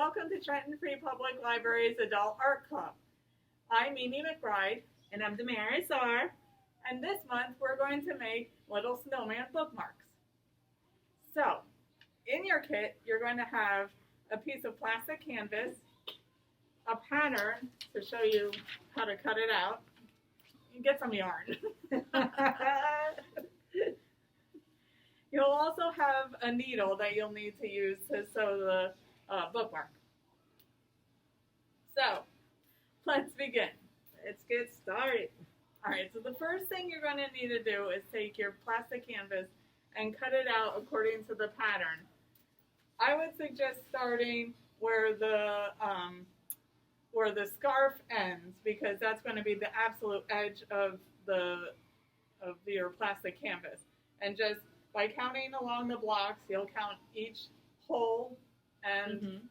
welcome to Trenton Free Public Library's Adult Art Club. I'm Mimi McBride. And I'm Damaris R. And this month we're going to make little snowman bookmarks. So, in your kit, you're going to have a piece of plastic canvas, a pattern to show you how to cut it out. You get some yarn. You'll also have a needle that you'll need to use to sew the bookmark. So, let's begin. Let's get started. All right, so the first thing you're going to need to do is take your plastic canvas and cut it out according to the pattern. I would suggest starting where the scarf ends, because that's going to be the absolute edge of your plastic canvas. And just by counting along the blocks, you'll count each hole. And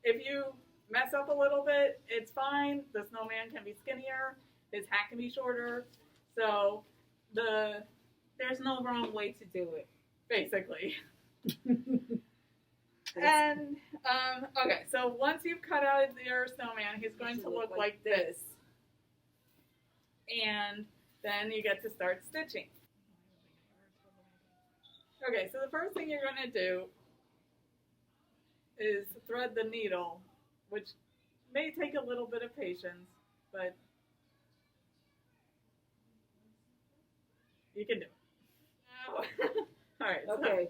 if you mess up a little bit, it's fine. The snowman can be skinnier. His hat can be shorter. So there's no wrong way to do it. Basically. And, okay, so once you've cut out your snowman, he's going to look like this. And then you get to start stitching. Okay, so the first thing you're going to do is thread the needle, which may take a little bit of patience, but you can do it. All right. Okay.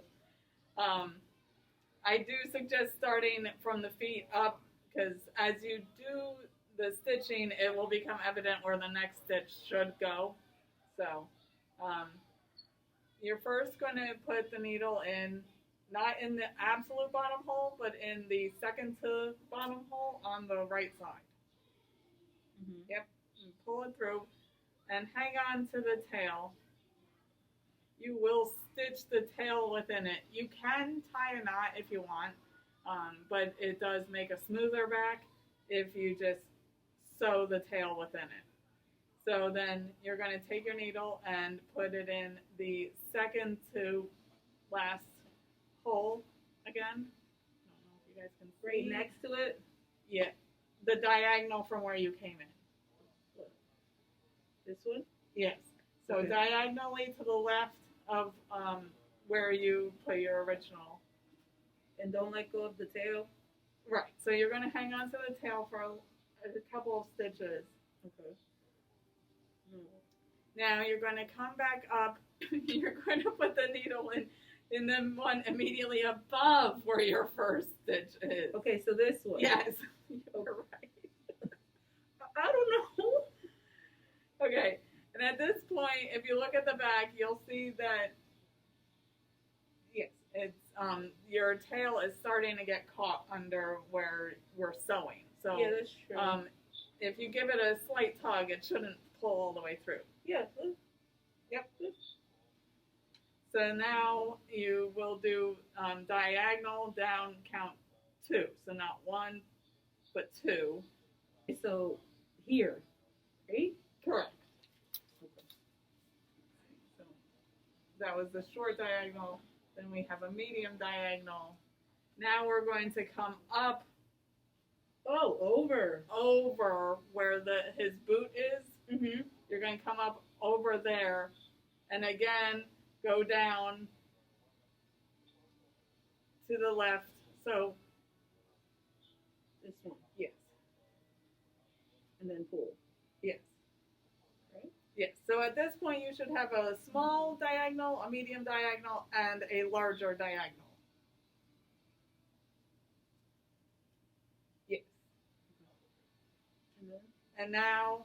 So, I do suggest starting from the feet up, because as you do the stitching, it will become evident where the next stitch should go. So, you're first going to put the needle in, not in the absolute bottom hole, but in the second to bottom hole on the right side. Yep, and pull it through and hang on to the tail. You will stitch the tail within it. You can tie a knot if you want, but it does make a smoother back if you just sew the tail within it. So then you're going to take your needle and put it in the second to last hole again. I don't know if you guys can see. Right next to it? Yeah, the diagonal from where you came in. This one? Yes. So Okay. diagonally to the left of where you put your original. And don't let go of the tail? Right. So you're going to hang on to the tail for a couple of stitches. Okay. Now you're going to come back up. You're going to put the needle in the one immediately above where your first stitch is. Okay, so this one. Yes. You're right. I don't know. Okay. And at this point, if you look at the back, you'll see that, yes, it's your tail is starting to get caught under where we're sewing. So yeah, that's true. if you give it a slight tug, it shouldn't pull all the way through. Yeah. Yep. So now you will do diagonal down, count 2. So not 1, but 2. So here, right? Correct. So that was the short diagonal. Then we have a medium diagonal. Now we're going to come up. Oh, over Where his boot is. Mm-hmm. You're going to come up over there, and again go down to the left. So This one. yes. And then pull. Yes. Right? Yes. So at this point, you should have a small diagonal, a medium diagonal, and a larger diagonal. Yes. And now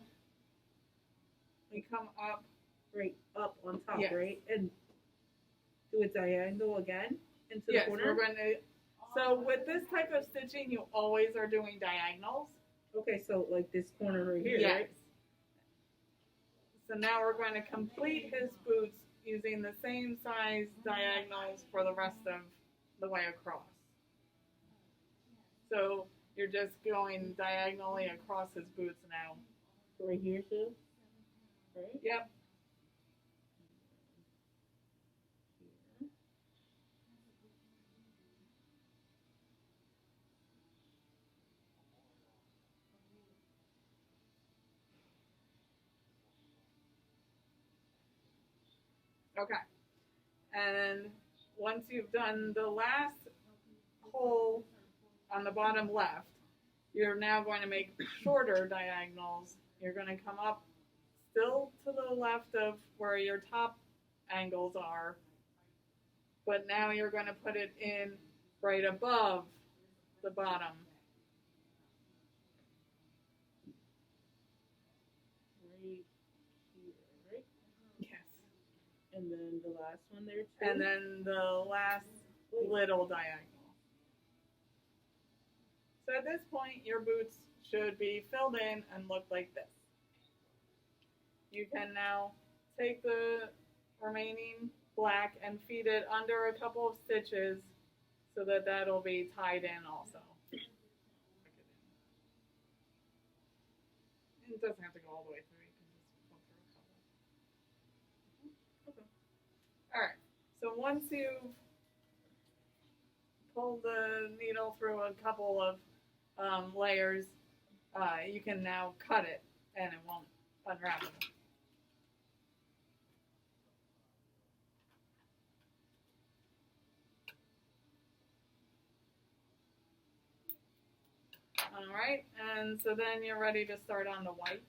we come up. Right up on top, Yes. right? And do a diagonal again into the Yes, corner? we're going to. So with this type of stitching, you always are doing diagonals. Okay, so like this corner right here, Yes. right? So now we're going to complete his boots using the same size diagonals for the rest of the way across. So you're just going diagonally across his boots now. Right here too? Right? Yep. Okay. And once you've done the last hole on the bottom left, you're now going to make shorter diagonals. You're going to come up still to the left of where your top angles are, but now you're going to put it in right above the bottom. Right here, right? Yes. And then the last one there too. And then the last little diagonal. So at this point, your boots should be filled in and look like this. You can now take the remaining black and feed it under a couple of stitches so that that'll be tied in also. It doesn't have to go all the way through. You can just go through a couple. Okay. All right. So once you've pulled the needle through a couple of layers, you can now cut it and it won't unravel. All right, and so then you're ready to start on the white.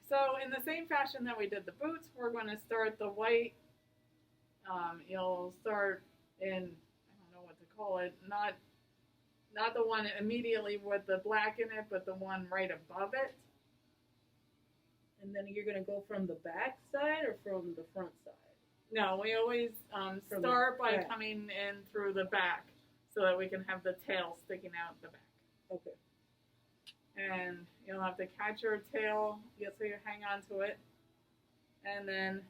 So in the same fashion that we did the boots, we're going to start the white. You'll start in, I don't know what to call it, not the one immediately with the black in it, but the one right above it. And then you're going to go from the back side or from the front side? No, we always start by coming in through the back so that we can have the tail sticking out the back. Okay. And you'll have to catch your tail so you hang on to it. And then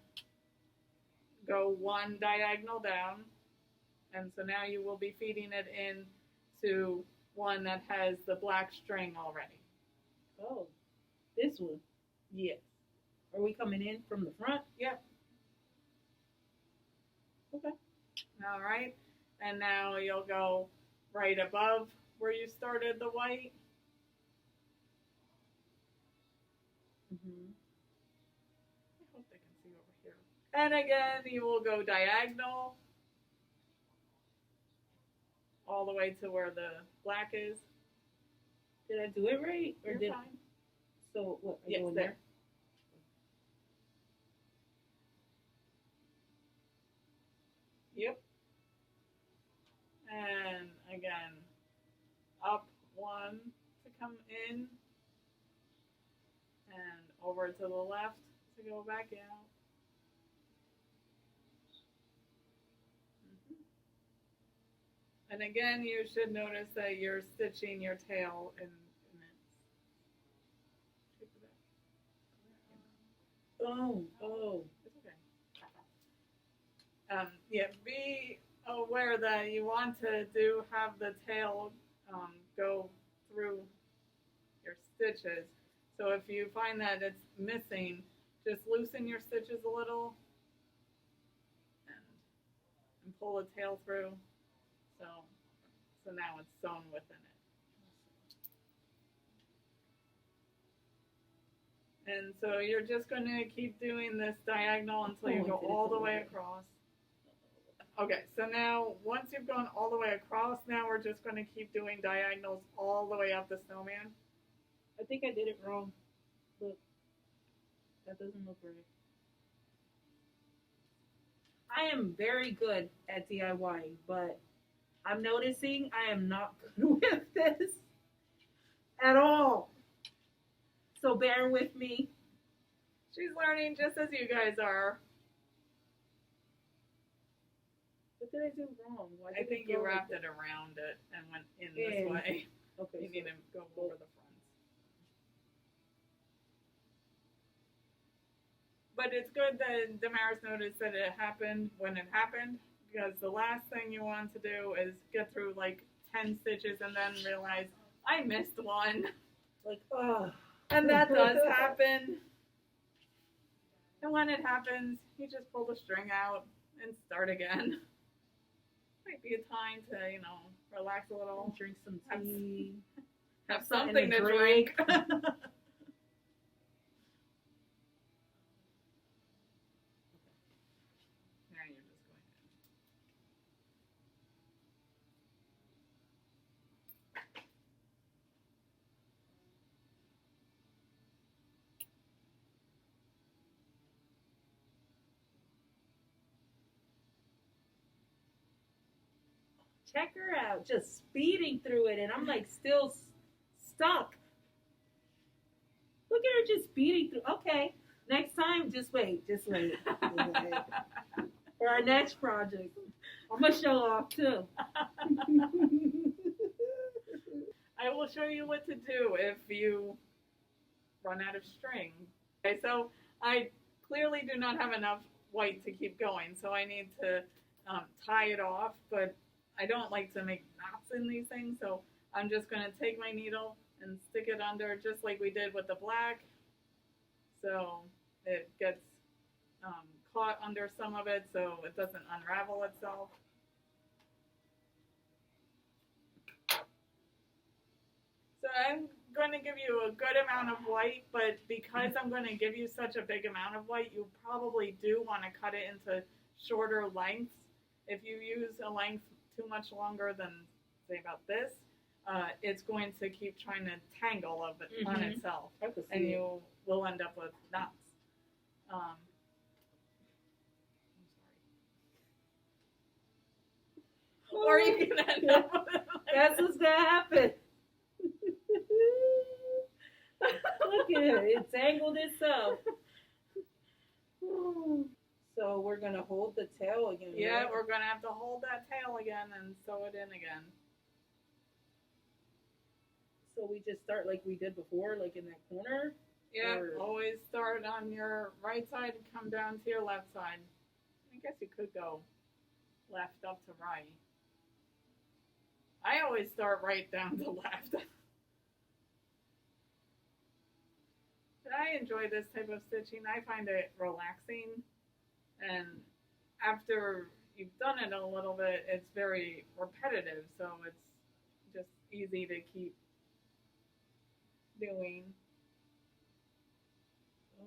go one diagonal down. And so now you will be feeding it in to one that has the black string already. Oh, this one? Yes. Are we coming in from the front? Yep. Okay. All right. And now you'll go right above where you started the white. Mm-hmm. I hope they can see over here. And again, you will go diagonal all the way to where the black is. Did I do it right? Or You're fine. So what? Yes, there. Yep. And again, up one to come in, and over to the left to go back out. And again, you should notice that you're stitching your tail in it. Oh. It's okay. Yeah, be aware that you want to have the tail go through your stitches. So if you find that it's missing, just loosen your stitches a little and pull the tail through. So now it's sewn within it. And so you're just going to keep doing this diagonal until you go all the way across. Okay, so now once you've gone all the way across, now we're just going to keep doing diagonals all the way up the snowman. I think I did it wrong. Look, that doesn't look right. I am very good at DIYing, but I'm noticing I am not good with this at all. So bear with me. She's learning just as you guys are. What did I do wrong? I think you wrapped it around it and went in this way. Okay. You need to go over the fronts. But it's good that Damaris noticed that it happened when it happened, because the last thing you want to do is get through like 10 stitches and then realize, I missed one. Like, oh. And that does happen. And when it happens, you just pull the string out and start again. Might be a time to, relax a little. Drink some tea. Have something to drink. check her out, just speeding through it, and I'm like still stuck. Look at her just speeding through. Okay, next time, just wait. For our next project, I'm gonna show off too. I will show you what to do if you run out of string. Okay, so I clearly do not have enough white to keep going, so I need to tie it off, but I don't like to make knots in these things, so I'm just going to take my needle and stick it under just like we did with the black, so it gets caught under some of it so it doesn't unravel itself. So I'm going to give you a good amount of white, but because I'm going to give you such a big amount of white, you probably do want to cut it into shorter lengths. If you use a length too much longer than, say, about this, it's going to keep trying to tangle of it on itself, and you will end up with knots. I'm sorry. Or you can end up with That's what's going to happen. Look at it. It tangled itself. So we're going to hold the tail again. Yeah, right? we're going to have to hold that tail again and sew it in again. So we just start like we did before, like in that corner? Yeah, always start on your right side and come down to your left side. I guess you could go left up to right. I always start right down to left. But I enjoy this type of stitching. I find it relaxing, and after you've done it a little bit, it's very repetitive, so it's just easy to keep doing. Oh,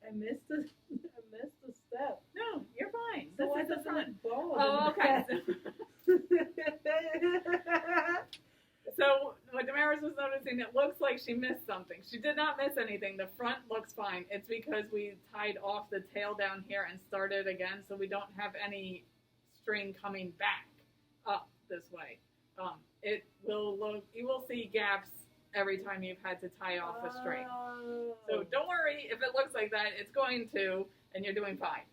I missed the step. No, you're fine. So This why is the doesn't front. it ball? Oh, okay. So what Damaris was noticing, it looks like she missed something. She did not miss anything. The front looks fine. It's because we tied off the tail down here and started again, so we don't have any string coming back up this way. It will look. You will see gaps every time you've had to tie off a string. So don't worry if it looks like that. It's going to, and you're doing fine.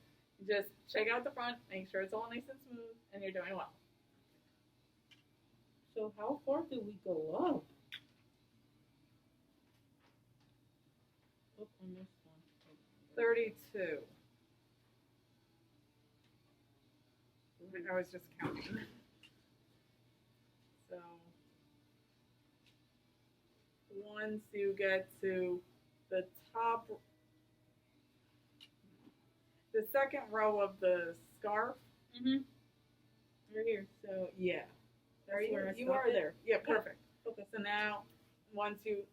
Just check out the front, make sure it's all nice and smooth, and you're doing well. So how far do we go up? Oh, on this one. 32. I was just counting. So once you get to the top, the second row of the scarf, Right here. so yeah. That's where I You stop are it? there. Yeah, perfect. Okay. So now, once you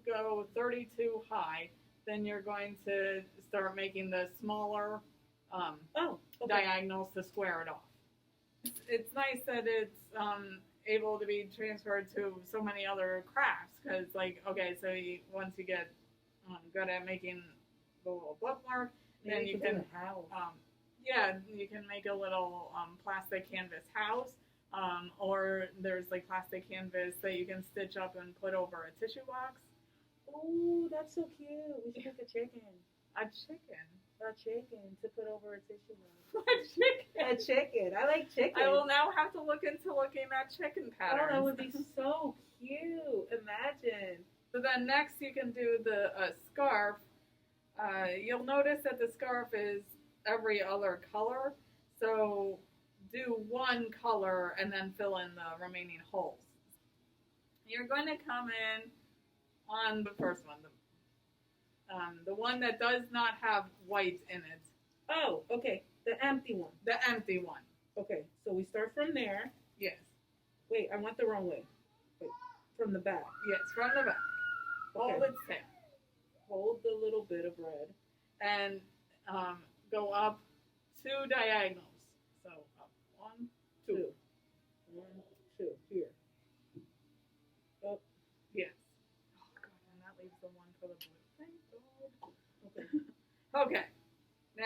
go 32 high, then you're going to start making the smaller diagonals to square it off. It's nice that it's able to be transferred to so many other crafts, because once you get good at making the little bookmark, then you can you can make a little plastic canvas house. Or there's like plastic canvas that you can stitch up and put over a tissue box. Oh, that's so cute. We should make a chicken. A chicken? A chicken to put over a tissue box. A chicken? A chicken. I like chicken. I will now have to look into looking at chicken patterns. Oh, that would be so cute. Imagine. So then next you can do the scarf. You'll notice that the scarf is every other color. So do one color and then fill in the remaining holes. You're going to come in on the first one, the one that does not have white in it. Oh, okay. The empty one. The empty one. Okay, so we start from there. Yes. Wait, I went the wrong way. Wait, from the back. Yes, from the back. Okay. Hold its tail. Hold the little bit of red. And go up 2 diagonals. So up 1, 2. 1, 2. Here. Up. Yes. Oh, God, and that leaves the one for the blue. Thank God. Okay. Okay.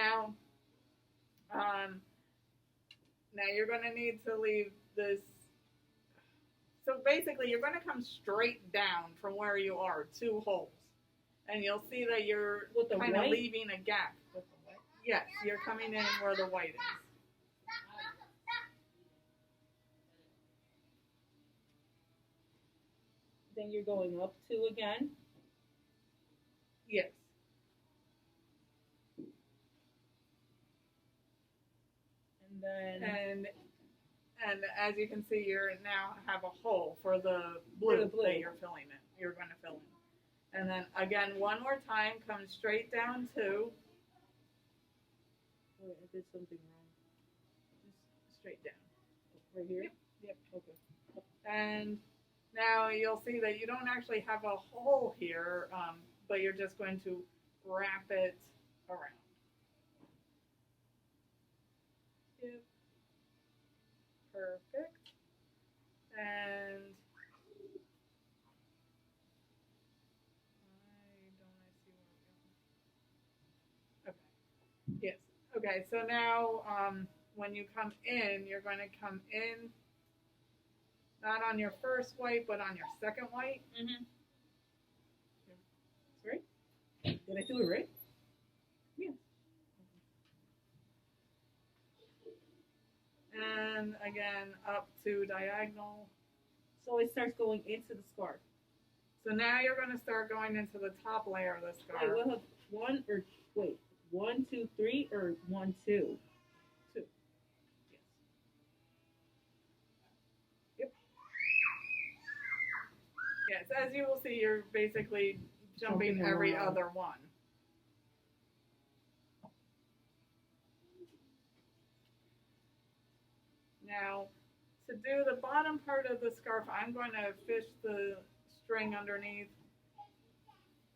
Now, now you're going to need to leave this. So basically, you're going to come straight down from where you are, 2 holes. And you'll see that you're kind of leaving a gap. With the white? Yes, you're coming in where the white is. Then you're going up 2 again. Yes. And then... And as you can see, you now have a hole for the blue that you're filling in. You're going to fill in. And then again, one more time, come straight down 2. Wait, I did something wrong. Just straight down. Right here? Yep. Okay. And now you'll see that you don't actually have a hole here, but you're just going to wrap it around. Yep. Perfect. And okay. Yes. Okay. So now, when you come in, you're going to come in not on your first white, but on your second white. Mm-hmm. Sorry? Did I do it right? Yeah. And again, up to diagonal. So it starts going into the scarf. So now you're going to start going into the top layer of the scarf. Wait, we'll have 1, 2, 3, or 1, 2? 2. Yes. Yep. Yes, as you will see, you're basically jumping every other one. Now, to do the bottom part of the scarf, I'm going to fish the string underneath.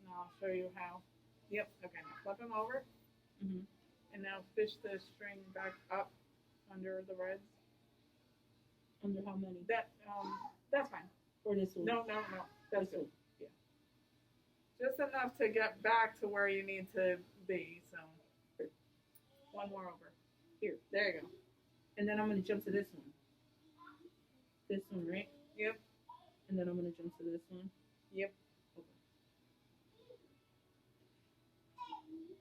And I'll show you how. Yep, okay, now flip them over. Mm-hmm. And now fish the string back up under the reds. Under how many? That's fine. Or this one? No. That's good. Yeah. Just enough to get back to where you need to be, so. One more over. Here, there you go. And then I'm going to jump to this one. This one, right? Yep. And then I'm going to jump to this one. Yep. Okay.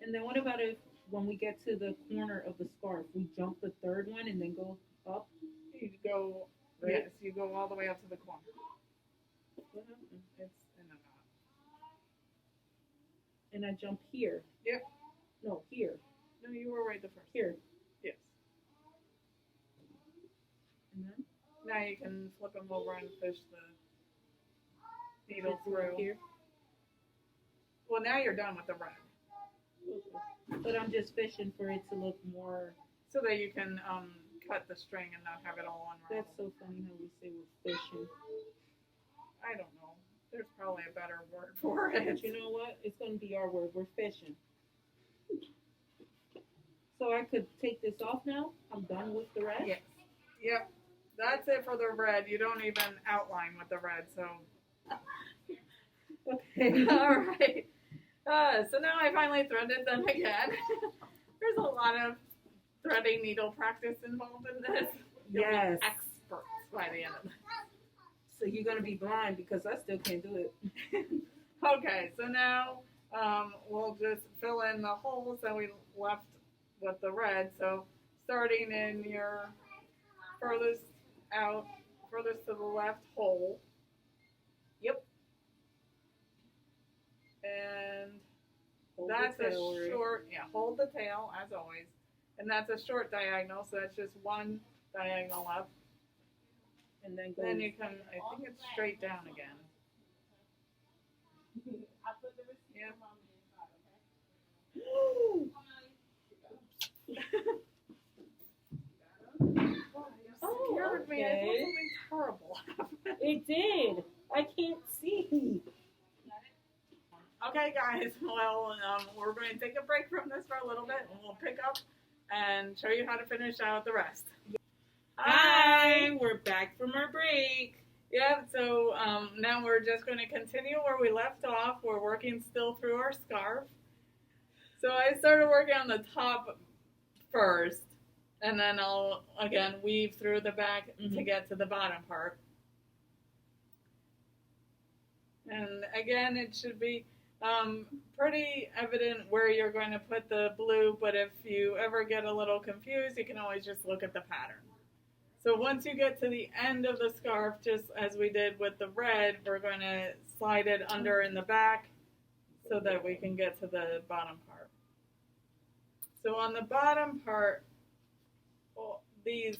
And then what about if when we get to the corner of the scarf, we jump the 3rd one and then go up? You go, right? Yes, you go all the way up to the corner. What happened? It's in a knot. And I jump here. Yep. No, here. No, you were right the first Here. time. Yes. And then? Now you can flip them over and fish the needle through. Here. Well, now you're done with the red. Okay. But I'm just fishing for it to look more... So that you can cut the string and not have it all unraveled. That's so funny how we say we're fishing. I don't know. There's probably a better word for it. But you know what? It's going to be our word. We're fishing. So I could take this off now? I'm done with the red? Yes. Yep. That's it for the red. You don't even outline with the red, so. Okay. All right. So now I finally threaded them again. There's a lot of threading needle practice involved in this. You'll Yes. be experts by the end of this. So you're going to be blind because I still can't do it. Okay, so now we'll just fill in the holes that we left with the red. So starting in your furthest to the left hole. Yep. And Hold that's the a tail, right? short, hold the tail as always. And that's a short diagonal, so that's just one diagonal up. And then go. Then you can, I think it's straight down again. Yeah. Oh, scared me. I okay. thought something terrible happened. It did. I can't see. Okay, guys. Well, we're going to take a break from this for a little bit, and we'll pick up and show you how to finish out the rest. Hi, we're back from our break. Yeah, so now we're just going to continue where we left off. We're working still through our scarf. So I started working on the top first, and then I'll, again, weave through the back to get to the bottom part. And again, it should be pretty evident where you're going to put the blue, but if you ever get a little confused, you can always just look at the pattern. So once you get to the end of the scarf, just as we did with the red, we're going to slide it under in the back so that we can get to the bottom part. So on the bottom part, these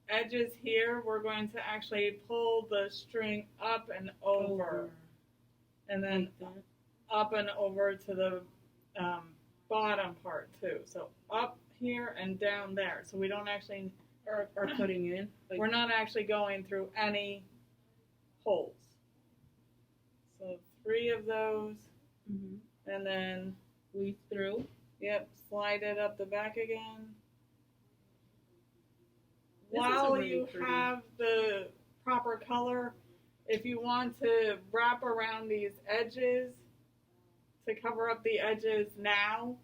edges here, we're going to actually pull the string up and over. And then up and over to the bottom part too. So up here and down there. So we don't actually are putting in. Like, we're not actually going through any holes. So 3 of those, and then weave through. Yep, slide it up the back again. While really you have the proper color, if you want to wrap around these edges to cover up the edges now,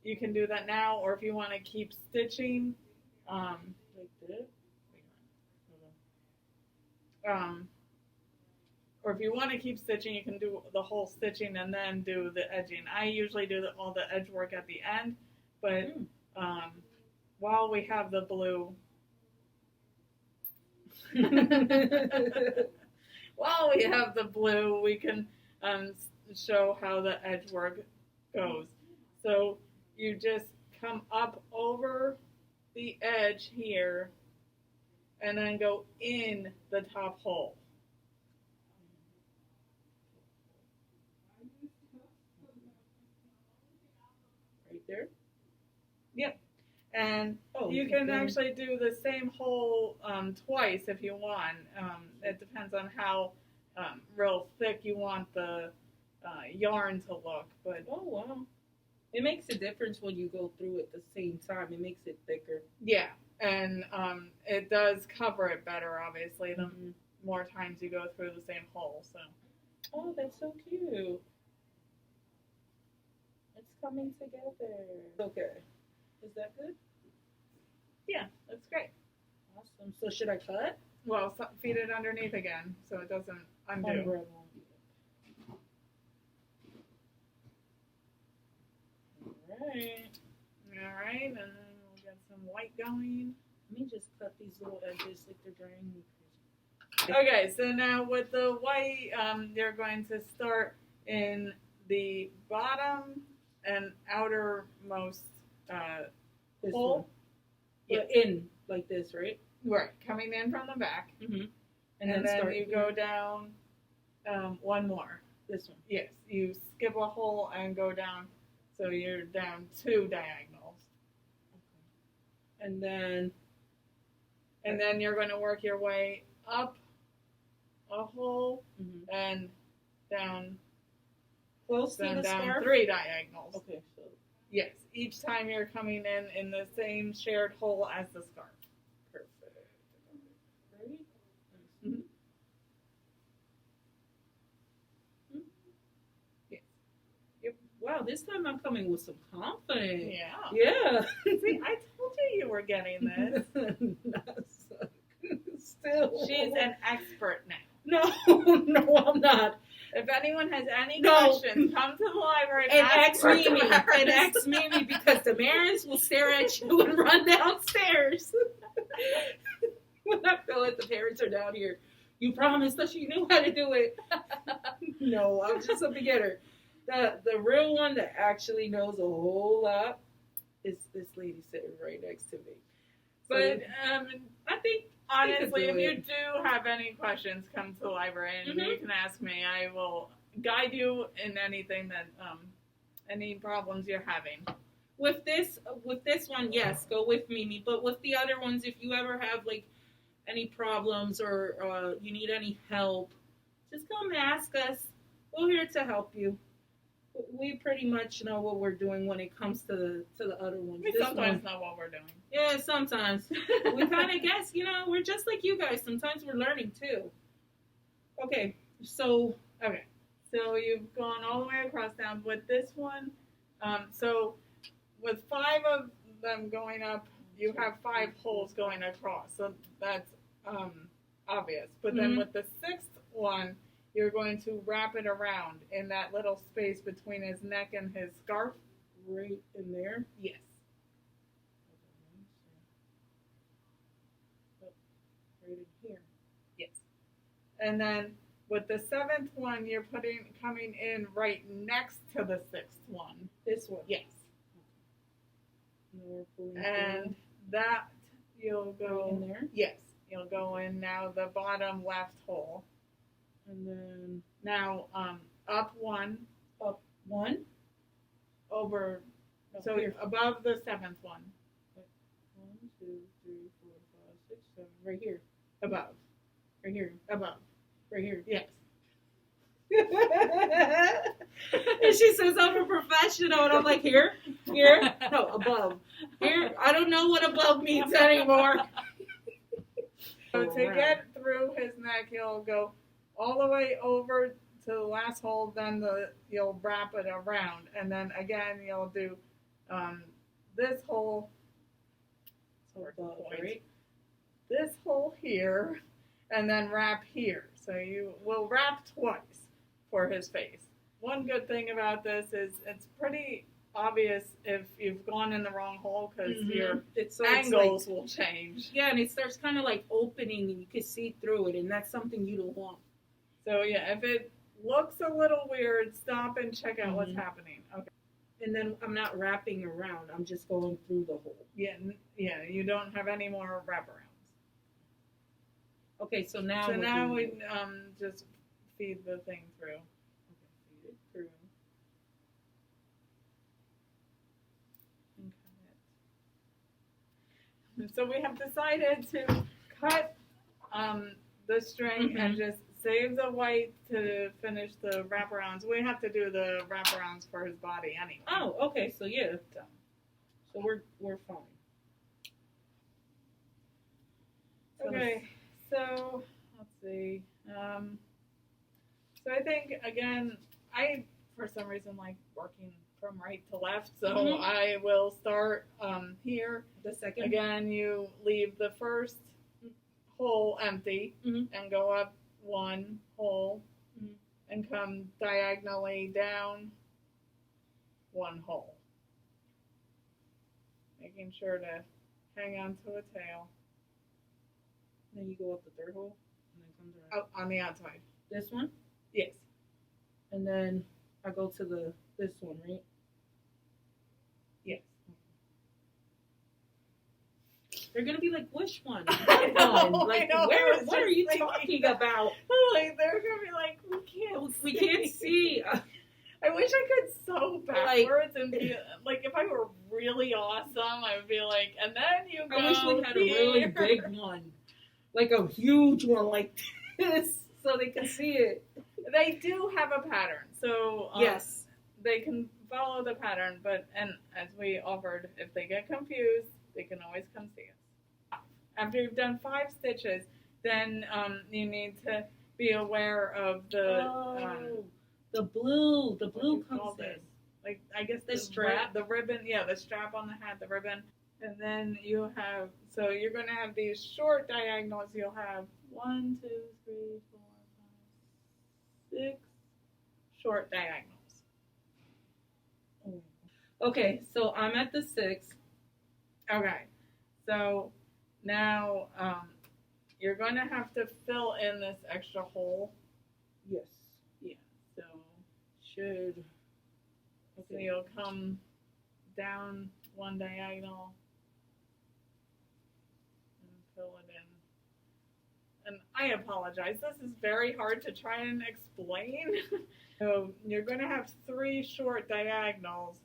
you can do that now. Or if you want to keep stitching, like this. Or if you want to keep stitching, you can do the whole stitching and then do the edging. I usually do all the edge work at the end, but while we have the blue, while we have the blue, we can show how the edge work goes. So you just come up over the edge here and then go in the top hole. Right there? Yep. And you can actually do the same hole twice if you want. It depends on how real thick you want the yarn to look. But oh wow, it makes a difference when you go through it at the same time. It makes it thicker. Yeah, and it does cover it better, obviously, the more times you go through the same hole. So. Oh, that's so cute. It's coming together. Okay. Is that good? Yeah, that's great. Awesome. So should I cut? Well, feed it underneath again so it doesn't undo. All right, and then we'll get some white going. Let me just cut these little edges like they're driving me crazy. Okay, so now with the white, you're going to start in the bottom and outermost hole. Yeah, in like this, right? Right, coming in from the back. Mm-hmm. And then you go down one more. This one. Yes, you skip a hole and go down, so you're down 2 diagonals. Okay. And then you're going to work your way up a hole and down close to the down scarf? 3 diagonals. Okay, so yes, each time you're coming in the same shared hole as the scarf. Perfect. Ready? Mm-hmm. Yes. Yep. Wow, this time I'm coming with some confidence. Yeah. Yeah. See, I told you were getting this. Still. She's an expert now. No, I'm not. If anyone has any questions, come to the library and ask Mimi. Damaris. And ask Mimi because Damaris will stare at you and run downstairs. When I feel like the parents are down here, you promised that you knew how to do it. No, I'm just a beginner. The real one that actually knows a whole lot is this lady sitting right next to me. But I think honestly, if you do have any questions, come to the library and you can ask me. I will guide you in anything that any problems you're having. With this one, yes, go with Mimi. But with the other ones, if you ever have like any problems or you need any help, just come ask us. We're here to help you. We pretty much know what we're doing when it comes to the other ones. We sometimes know what we're doing. Yeah, sometimes. We kind of guess, we're just like you guys. Sometimes we're learning too. Okay, so you've gone all the way across down with this one. So with 5 of them going up, you have 5 holes going across. So that's obvious. But then with the 6th one, you're going to wrap it around in that little space between his neck and his scarf. Right in there? Yes. Right in here. Yes. And then with the 7th one, you're coming in right next to the 6th one. This one? Yes. And And that you'll go in there? Yes. You'll go in now the bottom left hole. And then Now up 1. up 1? Over, No, so here. above the 7th one. 1, 2, 3, 4, 5, 6, 7. Right here. Above. Right here. Above. Right here. Yes. And she says I'm a professional, and I'm like, here, no, above, here. I don't know what above means anymore. So to get through his neck, you'll go all the way over to the last hole. Then you'll wrap it around, and then again you'll do this hole. Above, right? This hole here, and then wrap here. So you will wrap twice for his face. One good thing about this is it's pretty obvious if you've gone in the wrong hole because your angles will change. Yeah, and it starts kind of like opening and you can see through it, and that's something you don't want. So yeah, if it looks a little weird, stop and check out what's happening. Okay. And then I'm not wrapping around, I'm just going through the hole. Yeah, you don't have any more wraparounds. Okay, so now we just feed the thing through. Okay, feed it through. Okay. So we have decided to cut the string and just save the white to finish the wraparounds. We have to do the wraparounds for his body anyway. Oh, okay, so yeah. So we're fine. Okay, so let's see. So I think again, I for some reason like working from right to left, so I will start here. The second. Again, you leave the first hole empty and go up 1 hole and come diagonally down 1 hole. Making sure to hang on to a tail. Then you go up the 3rd hole and then comes around. Oh, on the outside. This one? Yes. And then I go to this one, right? Yes. They're gonna be like, which one? I know, like, I know, what are you talking about? Like they're gonna be like, we can't see. I wish I could sew backwards and be like, if I were really awesome, I would be like, and then you go. I wish we had a really big one, like a huge one like this, so they can see it. They do have a pattern, so yes, they can follow the pattern. But and as we offered, if they get confused, they can always come see us. After you've done 5 stitches, then you need to be aware of the blue comes in. Like, I guess the strap, the ribbon, the strap on the hat, the ribbon, and then you have. So you're going to have these short diagonals. You'll have 1, 2, 3, 4, 5, 6 short diagonals. Okay, so I'm at the 6. Okay, so now you're going to have to fill in this extra hole. Yes. Yeah. So should. Okay. So you'll come down 1 diagonal and fill it in. And I apologize. This is very hard to try and explain. So you're going to have 3 short diagonals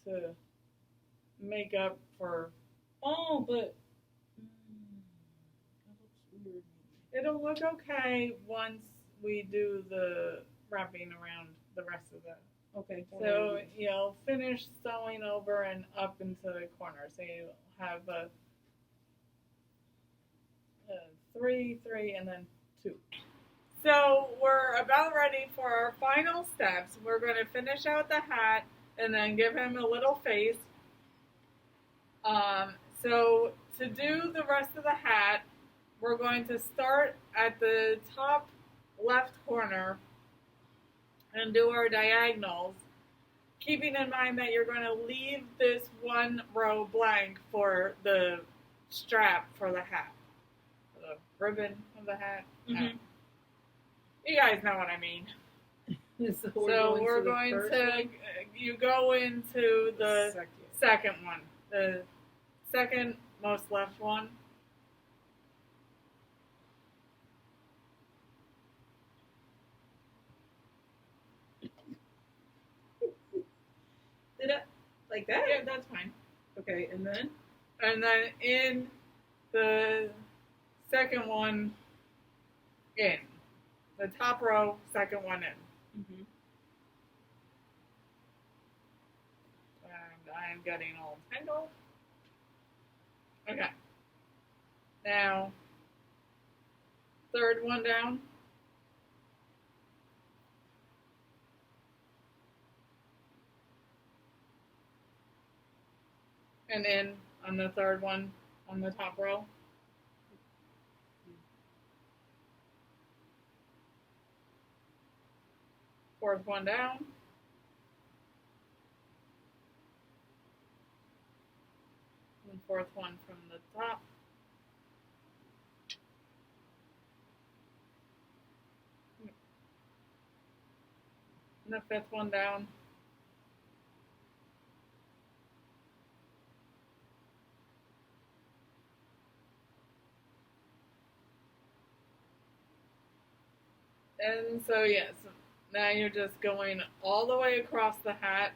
to make up for. Oh, but that looks weird. It'll look okay once we do the wrapping around the rest of the. Okay. So you'll finish sewing over and up into the corner. So you have a 3, 3, and then 2. So we're about ready for our final steps. We're going to finish out the hat. and then give him a little face. So to do the rest of the hat, we're going to start at the top left corner and do our diagonals, keeping in mind that you're going to leave this one row blank for the strap for the hat, the ribbon of the hat. Mm-hmm. You guys know what I mean. So we're going to you go into the second one, the second most left one. Did it like that? Yeah, that's fine. Okay, and then in the second one, in the top row, second one in. Mm-hmm. And I am getting all tangled. Okay. Now, third one down. And in on the third one on the top row. Fourth one down. And fourth one from the top. And the fifth one down. And so, yes, now you're just going all the way across the hat,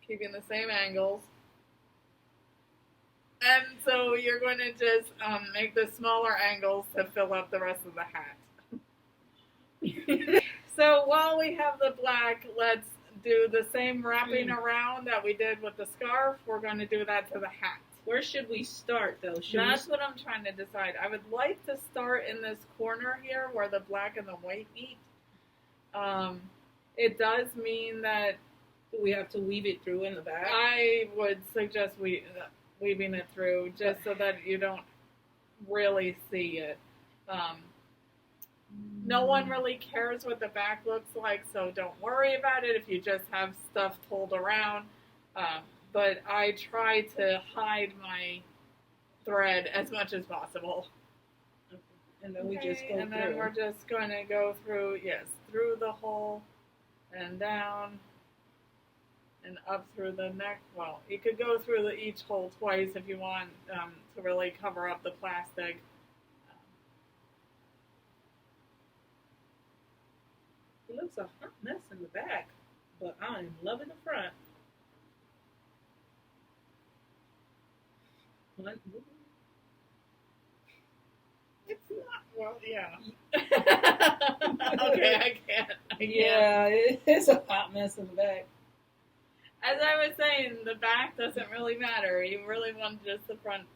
keeping the same angles. And so you're going to just make the smaller angles to fill up the rest of the hat. So while we have the black, let's do the same wrapping around that we did with the scarf. We're going to do that to the hat. Where should we start, though? That's what I'm trying to decide. I would like to start in this corner here where the black and the white meet. It does mean that we have to weave it through in the back. I would suggest weaving it through just so that you don't really see it. No one really cares what the back looks like, so don't worry about it if you just have stuff pulled around. But I try to hide my thread as much as possible. Okay. And then we just go and then we're just going to go through, through the hole and down and up through the neck. Well, you could go through each hole twice if you want to really cover up the plastic. It looks a hot mess in the back, but I'm loving the front. It's not, well, yeah. Okay, I can't. Yeah, it's a hot mess in the back. As I was saying, the back doesn't really matter. You really want just the front.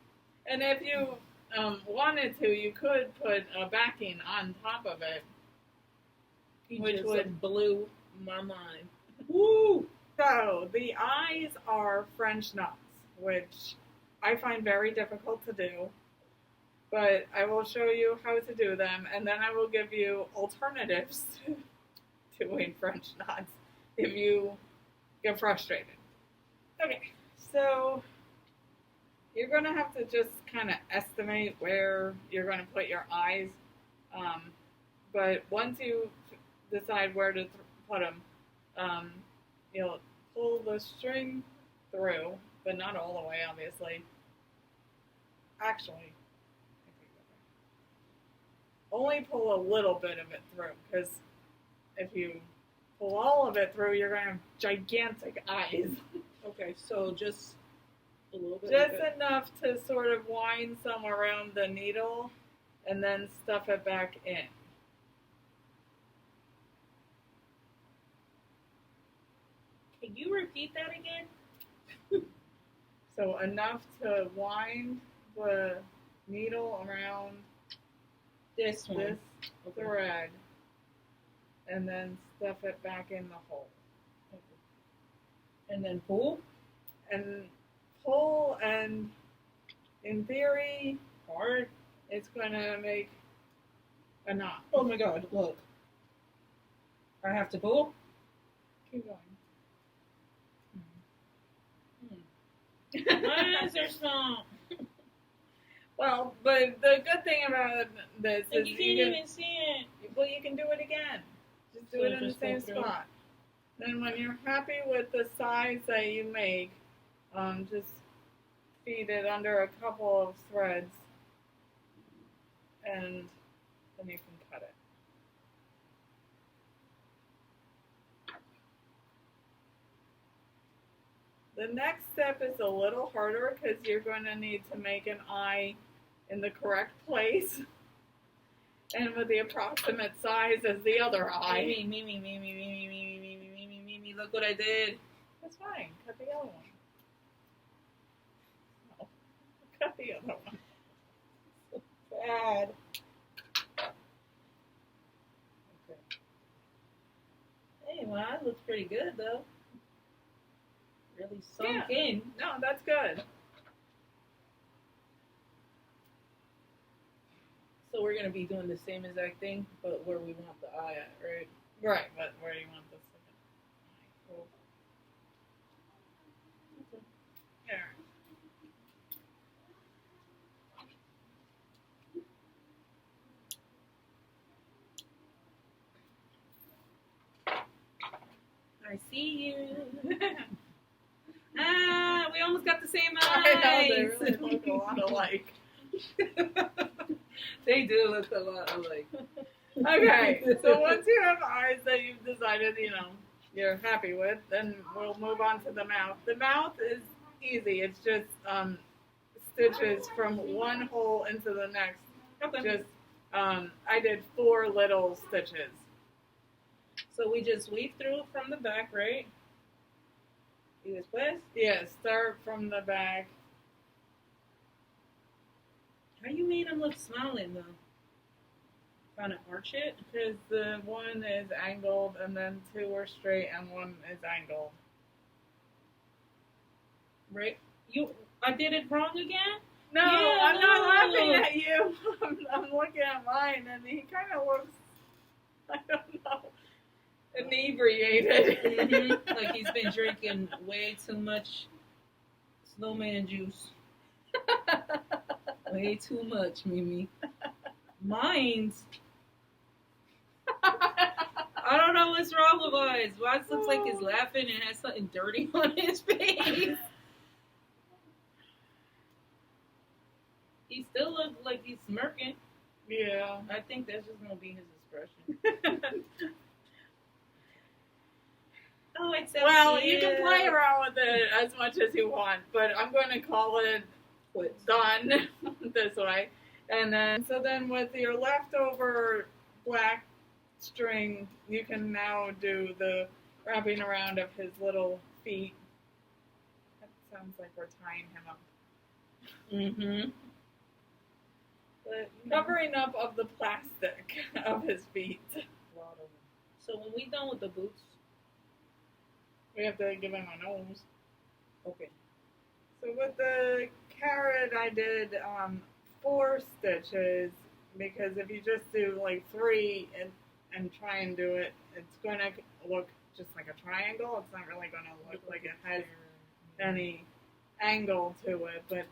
And if you wanted to, you could put a backing on top of it. Which would blew my mind. Woo! So, the eyes are French knots, which I find very difficult to do, but I will show you how to do them, and then I will give you alternatives to doing French knots if you get frustrated. Okay, so you're going to have to just kind of estimate where you're going to put your eyes, but once you decide where to put them, you'll pull the string through, but not all the way, obviously. Actually, only pull a little bit of it through, because if you pull all of it through, you're going to have gigantic eyes. Okay, so just a little bit. Just enough to sort of wind some around the needle, and then stuff it back in. Can you repeat that again? So enough to wind the needle around this one. this thread, and then stuff it back in the hole. And then pull? And pull, and in theory, hard, it's going to make a knot. Oh my god, look. I have to pull? Keep going. Why is there some? Well, but the good thing about this Like is you can't even see it. well, you can do it again. Just do So it in the just go same through? spot. Then when you're happy with the size that you make, just feed it under a couple of threads, and then you can cut it. The next step is a little harder because you're going to need to make an eye in the correct place and with the approximate size as the other eye. Mimi, look what I did. That's fine. Cut the other one. No. Cut the other one. So bad. Okay. Hey, well, that looks pretty good, though. Really sunk in. No, that's good. So we're going to be doing the same exact thing, but where we want the eye at, right? Right, but where do you want this second eye? Cool. Okay. There. I see you. We almost got the same eyes. I know, they really look a lot alike. They do look a lot alike. Okay, so once you have eyes that you've decided, you're happy with, then we'll move on to the mouth. The mouth is easy. It's just stitches from one hole into the next. Okay. Just, I did 4 little stitches. So we just weave through from the back, right? Y después? Yeah, start from the back. How you made them look smiling, though? Trying to arch it? Because the one is angled, and then 2 are straight, and 1 is angled. Right? I did it wrong again? No, Yeah, I'm not no. laughing at you. I'm looking at mine, and he kind of looks, I don't know, inebriated. Mm-hmm. Like he's been drinking way too much Snowman juice. Way too much, Mimi. Mine's. I don't know what's wrong with mine. Mine looks like he's laughing and has something dirty on his face. He still looks like he's smirking. Yeah. I think that's just going to be his expression. Oh, it's so Well, cute. you can play around with it as much as you want, but I'm going to call it done this way. And then, so then with your leftover black string, you can now do the wrapping around of his little feet. That sounds like we're tying him up. Mm-hmm. But covering up of the plastic of his feet. So when we done with the boots, We have to give him a nose. okay. So with the carrot, I did 4 stitches, because if you just do like 3 and try and do it, it's going to look just like a triangle. It's not really going to look like it has any angle to it. But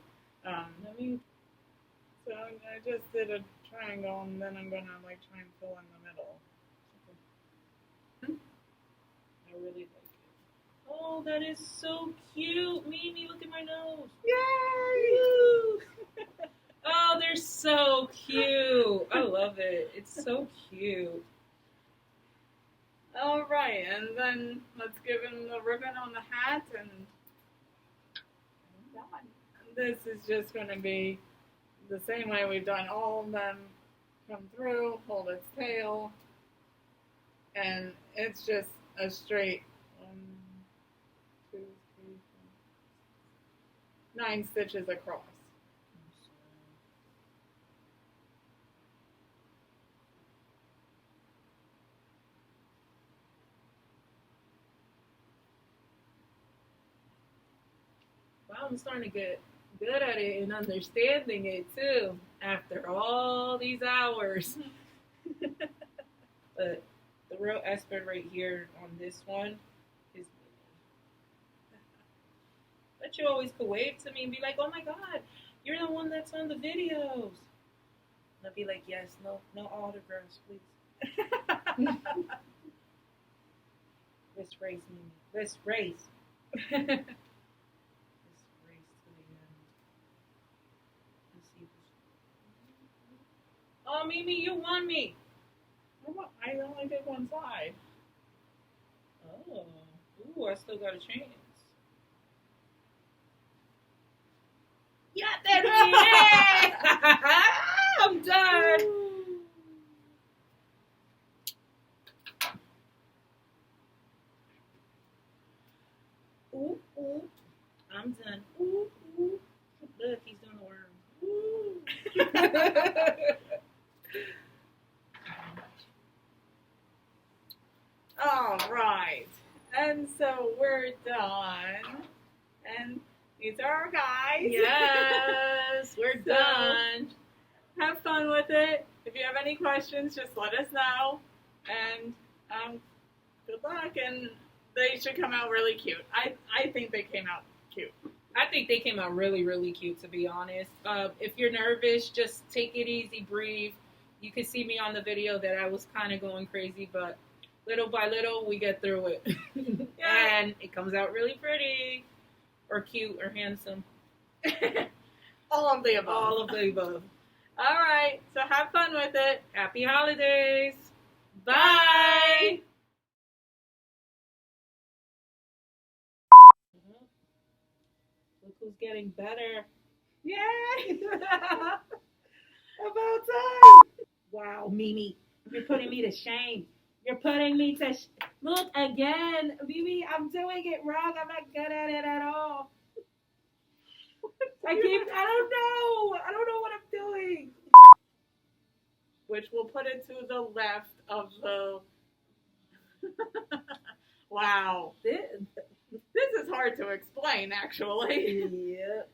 so I just did a triangle, and then I'm going to like try and fill in the middle. I really like it. Oh, that is so cute. Mimi, look at my nose. Yay! Oh, they're so cute. I love it. It's so cute. All right, and then let's give him the ribbon on the hat, and done. This is just going to be the same way we've done all of them. Come through, hold its tail, and it's just a straight 1, 2, 3, 4, 9 stitches across. I'm starting to get good at it and understanding it too after all these hours. But the real expert right here on this one is Mimi. But you always could wave to me and be like, "Oh my God, you're the one that's on the videos." And I'll be like, "Yes, no autographs, please." Let's race, Mimi. Let's race. Let's race to the end. Let's see. Oh, Mimi, you won me. I only did one side. Oh, ooh, I still got a chance. Yeah, that's me. I'm done. Ooh, ooh. I'm done. Ooh, ooh. Look, he's doing the worm. Ooh. All right. And so we're done. And these are our guys. Yes, we're done. Have fun with it. If you have any questions, just let us know. And good luck. And they should come out really cute. I think they came out cute. I think they came out really, really cute, to be honest. If you're nervous, just take it easy, breathe. You can see me on the video that I was kind of going crazy, but little by little, we get through it. Yeah. And it comes out really pretty, or cute, or handsome. All of the above. All of the above. All right. So have fun with it. Happy holidays. Bye. Look who's getting better. Yay. About time. Wow, Mimi, you're putting me to shame. You're putting me to look again, Mimi. I'm doing it wrong. I'm not good at it at all. I don't know what I'm doing. Which will put it to the left of the. Wow. This is hard to explain, actually. Yeah.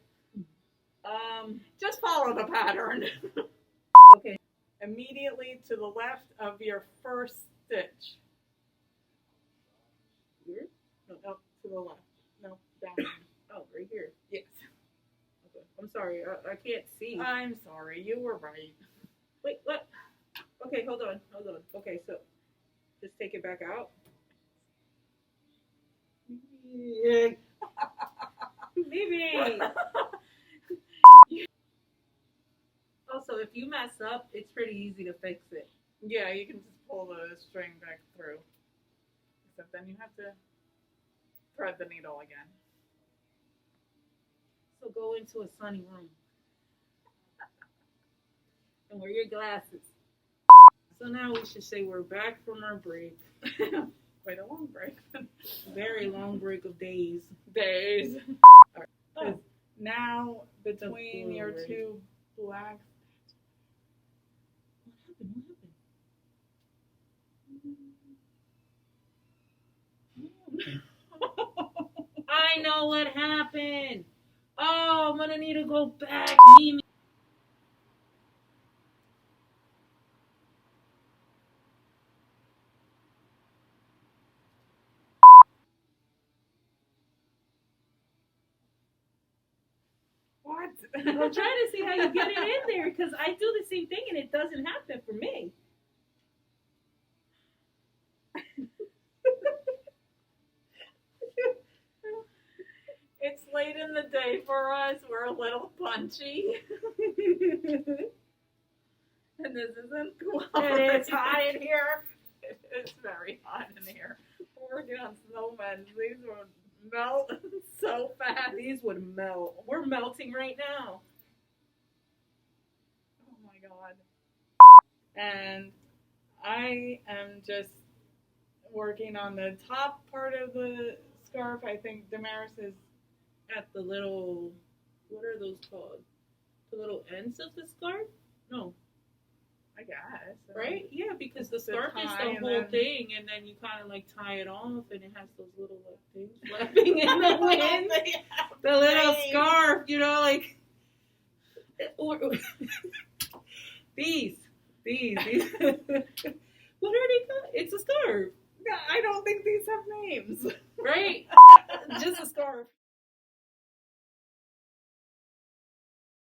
Just follow the pattern. Okay. Immediately to the left of your first stitch. Here? No, to the left. No, down. Oh, right here. Yes. Okay. I'm sorry. I can't see. I'm sorry. You were right. Wait, what? Okay, hold on. Okay, so just take it back out. Yeah. Mimi. Also, if you mess up, it's pretty easy to fix it. Yeah, you can just pull the string back through. Except then you have to thread the needle again. So go into a sunny room. And wear your glasses. So now we should say we're back from our break. Quite a long break. Very long break of days. Days. Oh. Now, between your two black... What happened? I know what happened. Oh, I'm gonna need to go back, Mimi. What? I'm trying to see how you get it in there, because I do the same thing and it doesn't happen for me. It's late in the day for us. We're a little punchy. And this isn't cool. And it's hot in here. It's very hot in here. We're working on snowmen. These would melt so fast. These would melt. We're melting right now. Oh my god. And I am just working on the top part of the scarf. I think Damaris is At the little, what are those called? The little ends of the scarf? No. I guess. Right? Yeah, because the The scarf is tie the and whole then- thing, and then you kind of like tie it off, and it has those little like things flapping in the wind. The little Right. scarf, you know, like or these. What are they called? It's a scarf, I don't think these have names. right?